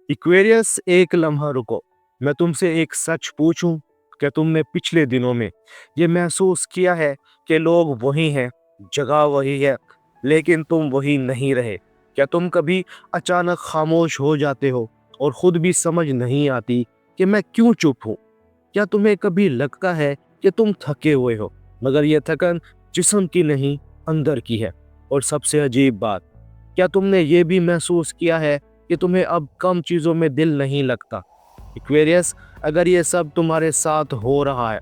Aquarius, एक लम्हा रुको। मैं तुमसे एक सच पूछूं, क्या तुमने पिछले दिनों में ये महसूस किया है कि लोग वही हैं, जगह वही है, लेकिन तुम वही नहीं रहे? क्या तुम कभी अचानक खामोश हो जाते हो और खुद भी समझ नहीं आती कि मैं क्यों चुप हूँ? क्या तुम्हें कभी लगता है कि तुम थके हुए हो, मगर ये थकन जिस्म की नहीं, अंदर की है? और सबसे अजीब बात, क्या तुमने ये भी महसूस किया है कि तुम्हें अब कम चीज़ों में दिल नहीं लगता? एक्वेरियस, अगर ये सब तुम्हारे साथ हो रहा है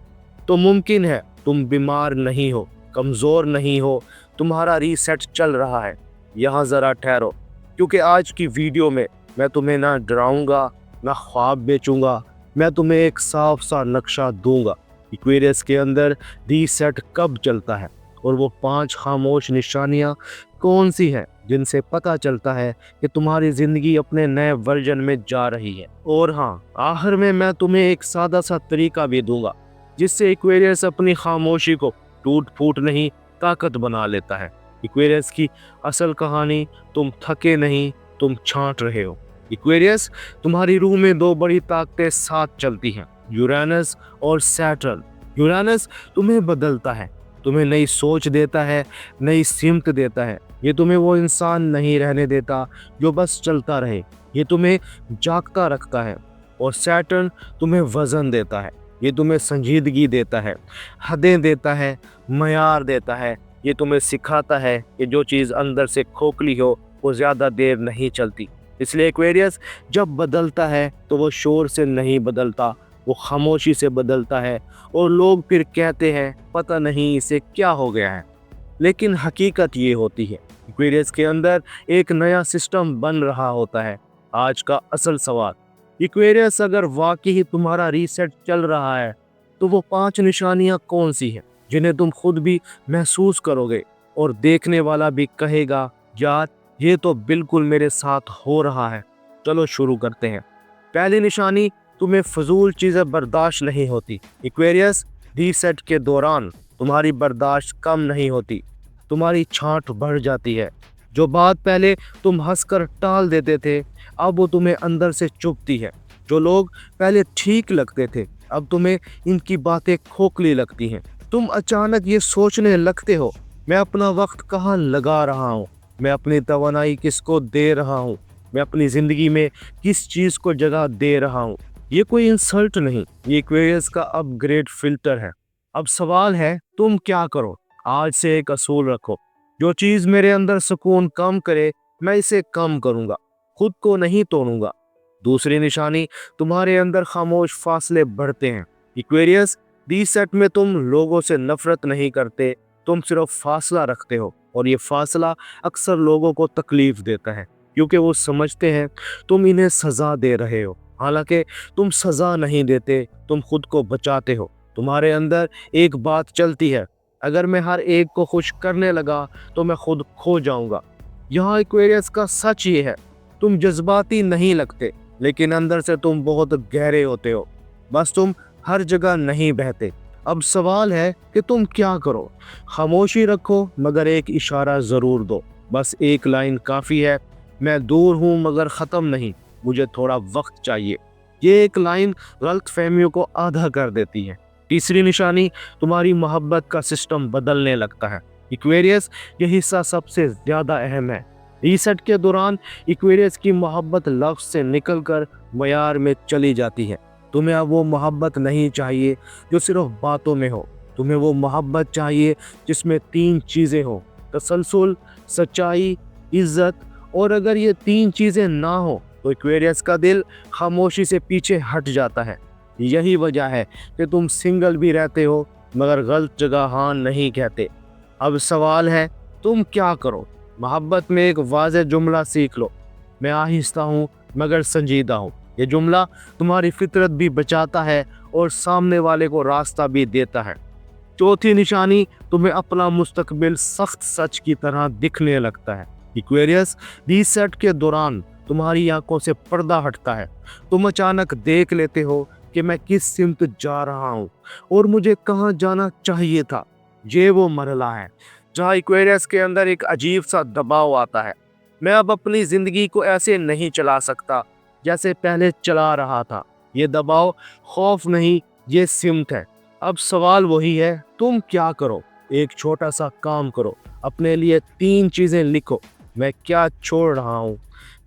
तो मुमकिन है तुम बीमार नहीं हो, कमज़ोर नहीं हो, तुम्हारा रीसेट चल रहा है। यहाँ ज़रा ठहरो, क्योंकि आज की वीडियो में मैं तुम्हें ना डराऊंगा, ना ख्वाब बेचूंगा, मैं तुम्हें एक साफ सा नक्शा दूंगा एक्वेरियस के अंदर रीसेट कब चलता है, और वो 5 खामोश निशानियाँ कौन सी हैं जिनसे पता चलता है कि तुम्हारी ज़िंदगी अपने नए वर्जन में जा रही है। और हाँ, आखिर में मैं तुम्हें एक सादा सा तरीका भी दूंगा जिससे एक्वेरियस अपनी खामोशी को टूट फूट नहीं, ताकत बना लेता है। एक्वेरियस की असल कहानी, तुम थके नहीं, तुम छांट रहे हो। एक्वेरियस, तुम्हारी रूह में 2 बड़ी ताकतें साथ चलती हैं, यूरेनस और सैटर्न। यूरेनस तुम्हें बदलता है, तुम्हें नई सोच देता है, नई सिमत देता है। ये तुम्हें वो इंसान नहीं रहने देता जो बस चलता रहे, ये तुम्हें जागता रखता है। और सैटर्न तुम्हें वजन देता है, ये तुम्हें संजीदगी देता है, हदें देता है, मयार देता है। ये तुम्हें सिखाता है कि जो चीज़ अंदर से खोखली हो वो ज़्यादा देर नहीं चलती। इसलिए एक्वेरियस जब बदलता है तो वो शोर से नहीं बदलता, वो खामोशी से बदलता है। और लोग फिर कहते हैं पता नहीं इसे क्या हो गया है, लेकिन हकीकत ये होती है एक्वेरियस के अंदर एक नया सिस्टम बन रहा होता है। आज का असल सवाल, एक्वेरियस अगर वाकई ही तुम्हारा रीसेट चल रहा है तो वो 5 निशानियां कौन सी हैं जिन्हें तुम खुद भी महसूस करोगे और देखने वाला भी कहेगा यार ये तो बिल्कुल मेरे साथ हो रहा है। चलो शुरू करते हैं। पहली निशानी, तुम्हें फजूल चीज़ें बर्दाश्त नहीं होती। एक्वेरियस, रीसेट के दौरान तुम्हारी बर्दाश्त कम नहीं होती, तुम्हारी छांट बढ़ जाती है। जो बात पहले तुम हंसकर टाल देते थे, अब वो तुम्हें अंदर से चुभती है। जो लोग पहले ठीक लगते थे, अब तुम्हें इनकी बातें खोखली लगती हैं। तुम अचानक ये सोचने लगते हो, मैं अपना वक्त कहाँ लगा रहा हूँ, मैं अपनी तवानाई किसको दे रहा हूँ, मैं अपनी ज़िंदगी में किस चीज़ को जगह दे रहा हूँ। ये कोई इंसल्ट नहीं, ये एक्वेरियस का अपग्रेड फिल्टर है। अब सवाल है तुम क्या करो? आज से एक असूल रखो, जो चीज़ मेरे अंदर सुकून कम करे मैं इसे कम करूँगा, खुद को नहीं तोड़ूंगा। दूसरी निशानी, तुम्हारे अंदर खामोश फासले बढ़ते हैं। एक्वेरियस, रीसेट में तुम लोगों से नफरत नहीं करते, तुम सिर्फ फासला रखते हो। और ये फासला अक्सर लोगों को तकलीफ देता है, क्योंकि वो समझते हैं तुम इन्हें सज़ा दे रहे हो। हालांकि तुम सज़ा नहीं देते, तुम खुद को बचाते हो। तुम्हारे अंदर एक बात चलती है, अगर मैं हर एक को खुश करने लगा तो मैं खुद खो जाऊंगा। यहाँ एक्वेरियस का सच ये है, तुम जज्बाती नहीं लगते, लेकिन अंदर से तुम बहुत गहरे होते हो, बस तुम हर जगह नहीं बहते। अब सवाल है कि तुम क्या करो? खामोशी रखो, मगर एक इशारा ज़रूर दो। बस एक लाइन काफ़ी है, मैं दूर हूँ मगर ख़त्म नहीं, मुझे थोड़ा वक्त चाहिए। ये एक लाइन गलत फहमियों को आधा कर देती है। तीसरी निशानी, तुम्हारी मोहब्बत का सिस्टम बदलने लगता है। एक्वेरियस, ये हिस्सा सबसे ज़्यादा अहम है। रीसेट के दौरान एक्वेरियस की मोहब्बत लफ्ज़ से निकलकर मयार में चली जाती है। तुम्हें अब वो मोहब्बत नहीं चाहिए जो सिर्फ बातों में हो, तुम्हें वो मोहब्बत चाहिए जिसमें 3 चीज़ें हो, तसलसल, सच्चाई, इज्जत। और अगर ये 3 चीज़ें ना हो तो एक्वेरियस का दिल खामोशी से पीछे हट जाता है। यही वजह है कि तुम सिंगल भी रहते हो मगर गलत जगह हाँ नहीं कहते। अब सवाल है तुम क्या करो? मोहब्बत में एक वाज़ेह जुमला सीख लो, मैं आहिस्ता हूँ मगर संजीदा हूँ। ये जुमला तुम्हारी फितरत भी बचाता है और सामने वाले को रास्ता भी देता है। चौथी निशानी, तुम्हें अपना मुस्तकबिल सख्त सच की तरह दिखने लगता है। एक्वेरियस, रीसेट के दौरान तुम्हारी आंखों से पर्दा हटता है। तुम अचानक देख लेते हो कि मैं किस सिमत जा रहा हूँ और मुझे कहाँ जाना चाहिए था। ये वो मरला है जहाँ एक्वेरियस के अंदर एक अजीब सा दबाव आता है, मैं अब अपनी ज़िंदगी को ऐसे नहीं चला सकता, जैसे पहले चला रहा था। ये दबाव खौफ नहीं, ये सिमत है। अब सवाल वही है, तुम क्या करो? एक छोटा सा काम करो, अपने लिए 3 चीजें लिखो। मैं क्या छोड़ रहा हूँ,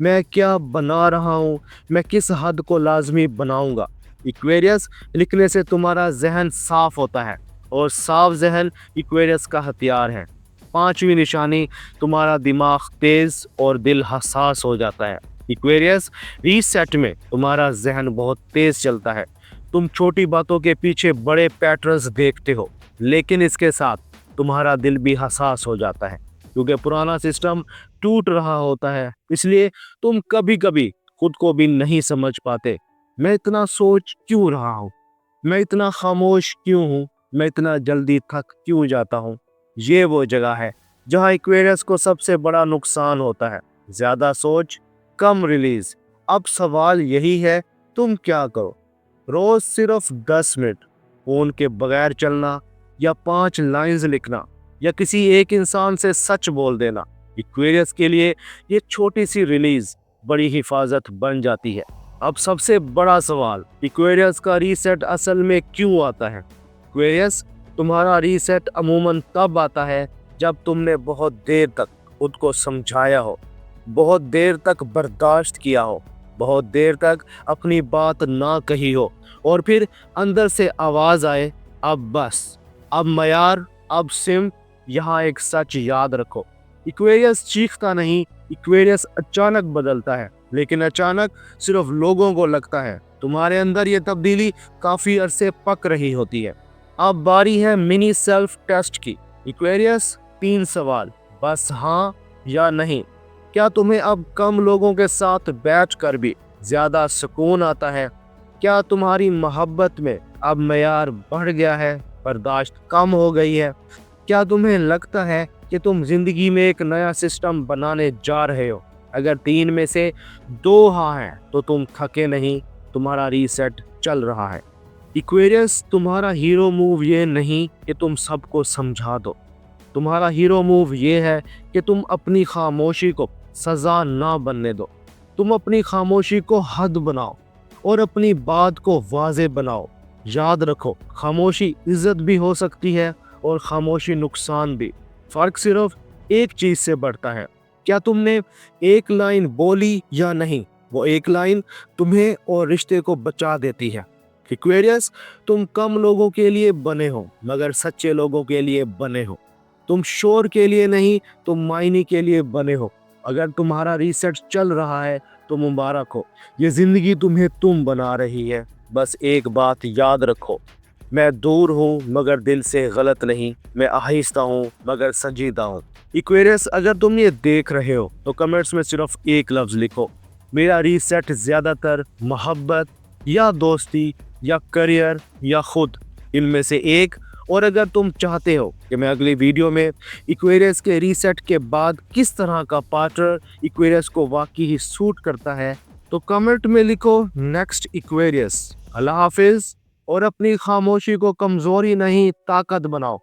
मैं क्या बना रहा हूँ, मैं किस हद को लाजमी बनाऊंगा। इक्वेरियस, लिखने से तुम्हारा जहन साफ होता है और साफ जहन इक्वेरियस का हथियार है। 5वीं निशानी, तुम्हारा दिमाग तेज और दिल हसास हो जाता है। इक्वेरियस, रीसेट में तुम्हारा जहन बहुत तेज चलता है। तुम छोटी बातों के पीछे बड़े पैटर्न्स देखते हो, लेकिन इसके साथ तुम्हारा दिल भी हसास हो जाता है, क्योंकि पुराना सिस्टम टूट रहा होता है। इसलिए तुम कभी कभी खुद को भी नहीं समझ पाते। मैं इतना सोच क्यों रहा हूँ, मैं इतना खामोश क्यों हूँ, मैं इतना जल्दी थक क्यों जाता हूँ। ये वो जगह है जहाँ एक्वेरियस को सबसे बड़ा नुकसान होता है। ज्यादा सोच, कम रिलीज। अब सवाल यही है, तुम क्या करो? रोज सिर्फ 10 मिनट फोन के बगैर चलना, या 5 लाइंस लिखना, या किसी एक इंसान से सच बोल देना। एक्वेरियस के लिए ये छोटी सी रिलीज बड़ी हिफाजत बन जाती है। अब सबसे बड़ा सवाल, एक्वेरियस का रीसेट असल में क्यों आता है? एक्वेरियस, तुम्हारा रीसेट अमूमन तब आता है जब तुमने बहुत देर तक खुद को समझाया हो, बहुत देर तक बर्दाश्त किया हो, बहुत देर तक अपनी बात ना कही हो, और फिर अंदर से आवाज आए, अब बस, अब मयार, अब सिम। यहाँ एक सच याद रखो, इक्वेरियस चीखता नहीं, इक्वेरियस अचानक बदलता है। लेकिन अचानक सिर्फ लोगों को लगता है। तुम्हारे अंदर ये तब्दीली काफी अरसे पक रही होती है। अब बारी है मिनी सेल्फ टेस्ट की। इक्वेरियस, 3 सवाल, बस हाँ या नहीं। क्या तुम्हें अब कम लोगों के साथ बैठकर भी ज्यादा सुकून आता है? क्या तुम्हारी मोहब्बत में अब मयार बढ़ गया है, बर्दाश्त कम हो गई है? क्या तुम्हें लगता है कि तुम जिंदगी में एक नया सिस्टम बनाने जा रहे हो? अगर 3 में से 2 हाँ हैं तो तुम थके नहीं, तुम्हारा रीसेट चल रहा है। इक्वेरियस, तुम्हारा हीरो मूव ये नहीं कि तुम सबको समझा दो। तुम्हारा हीरो मूव ये है कि तुम अपनी खामोशी को सजा ना बनने दो। तुम अपनी खामोशी को हद बनाओ और अपनी बात को वाज़े बनाओ। याद रखो, खामोशी इज्जत भी हो सकती है और खामोशी नुकसान भी। फर्क सिर्फ एक चीज से बढ़ता है, क्या तुमने एक लाइन बोली या नहीं। वो एक लाइन तुम्हें और रिश्ते को बचा देती है। एक्वेरियस, तुम कम लोगों के लिए बने हो, मगर सच्चे लोगों के लिए बने हो। तुम शोर के लिए नहीं, तुम मायने के लिए बने हो। अगर तुम्हारा रीसेट चल रहा है तो मुबारक हो, ये जिंदगी तुम्हें तुम बना रही है। बस एक बात याद रखो, मैं दूर हूँ मगर दिल से गलत नहीं, मैं आहिस्ता हूँ मगर संजीदा हूँ। इक्वेरियस, अगर तुम ये देख रहे हो तो कमेंट्स में सिर्फ एक लफ्ज़ लिखो, मेरा रीसेट ज़्यादातर मोहब्बत या दोस्ती या करियर या खुद, इनमें से एक। और अगर तुम चाहते हो कि मैं अगली वीडियो में इक्वेरियस के रीसेट के बाद किस तरह का पार्टनर इक्वेरियस को वाकई ही सूट करता है, तो कमेंट में लिखो नेक्स्ट इक्वेरियस। अल्लाह हाफिज़, और अपनी खामोशी को कमज़ोरी नहीं ताकत बनाओ।